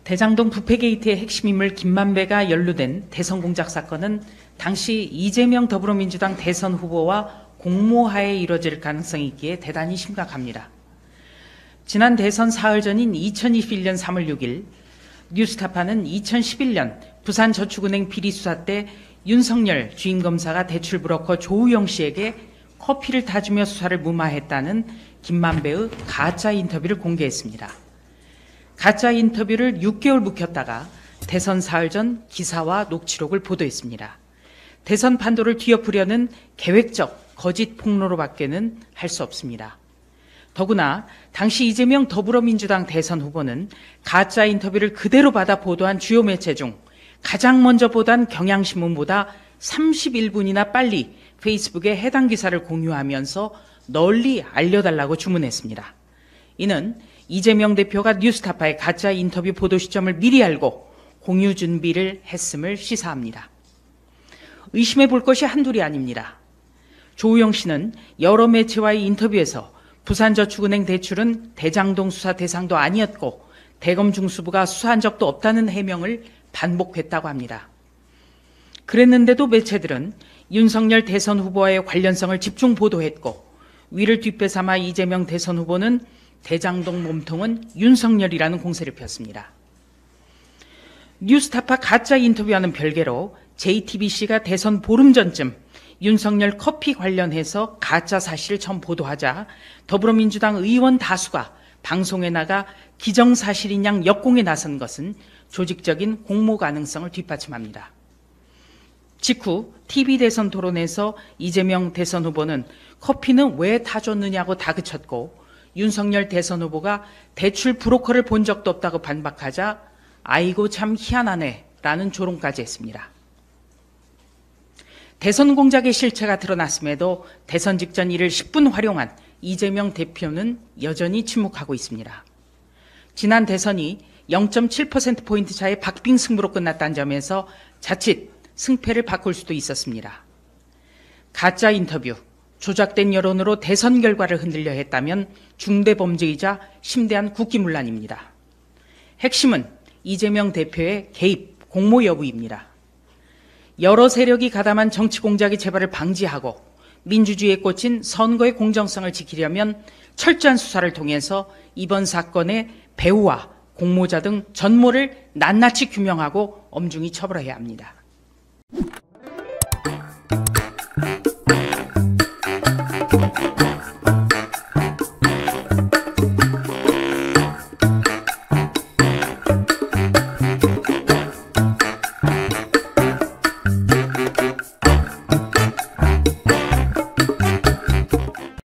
대장동 부패 게이트의 핵심 인물 김만배가 연루된 대선 공작 사건은 당시 이재명 더불어민주당 대선 후보와 공모하에 이뤄질 가능성이 있기에 대단히 심각합니다. 지난 대선 사흘 전인 2021년 3월 6일 뉴스타파는 2011년 부산저축은행 비리 수사 때 윤석열 주임검사가 대출 브로커 조우영 씨에게 커피를 타주며 수사를 무마했다는 김만배의 가짜 인터뷰를 공개했습니다. 가짜 인터뷰를 6개월 묵혔다가 대선 사흘 전 기사와 녹취록을 보도했습니다. 대선 판도를 뒤엎으려는 계획적 거짓 폭로로밖에는 할 수 없습니다. 더구나 당시 이재명 더불어민주당 대선 후보는 가짜 인터뷰를 그대로 받아 보도한 주요 매체 중 가장 먼저 보도한 경향신문보다 31분이나 빨리 페이스북에 해당 기사를 공유하면서 널리 알려달라고 주문했습니다. 이는 이재명 대표가 뉴스타파의 가짜 인터뷰 보도 시점을 미리 알고 공유 준비를 했음을 시사합니다. 의심해 볼 것이 한둘이 아닙니다. 조우영 씨는 여러 매체와의 인터뷰에서 부산저축은행 대출은 대장동 수사 대상도 아니었고 대검 중수부가 수사한 적도 없다는 해명을 반복했다고 합니다. 그랬는데도 매체들은 윤석열 대선 후보와의 관련성을 집중 보도했고 위를 뒷배삼아 이재명 대선 후보는 대장동 몸통은 윤석열이라는 공세를 폈습니다. 뉴스타파 가짜 인터뷰와는 별개로 JTBC가 대선 보름 전쯤 윤석열 커피 관련해서 가짜 사실을 처음 보도하자 더불어민주당 의원 다수가 방송에 나가 기정사실인 양 역공에 나선 것은 조직적인 공모 가능성을 뒷받침합니다. 직후 TV 대선 토론에서 이재명 대선 후보는 커피는 왜 타줬느냐고 다그쳤고 윤석열 대선 후보가 대출 브로커를 본 적도 없다고 반박하자 아이고 참 희한하네 라는 조롱까지 했습니다. 대선 공작의 실체가 드러났음에도 대선 직전 이를 10분 활용한 이재명 대표는 여전히 침묵하고 있습니다. 지난 대선이 0.7%포인트 차의 박빙 승부로 끝났다는 점에서 자칫 승패를 바꿀 수도 있었습니다. 가짜 인터뷰, 조작된 여론으로 대선 결과를 흔들려 했다면 중대범죄이자 심대한 국기문란입니다. 핵심은 이재명 대표의 개입, 공모 여부입니다. 여러 세력이 가담한 정치 공작의 재발을 방지하고 민주주의에 꽂힌 선거의 공정성을 지키려면 철저한 수사를 통해서 이번 사건의 배후와 공모자 등 전모를 낱낱이 규명하고 엄중히 처벌해야 합니다.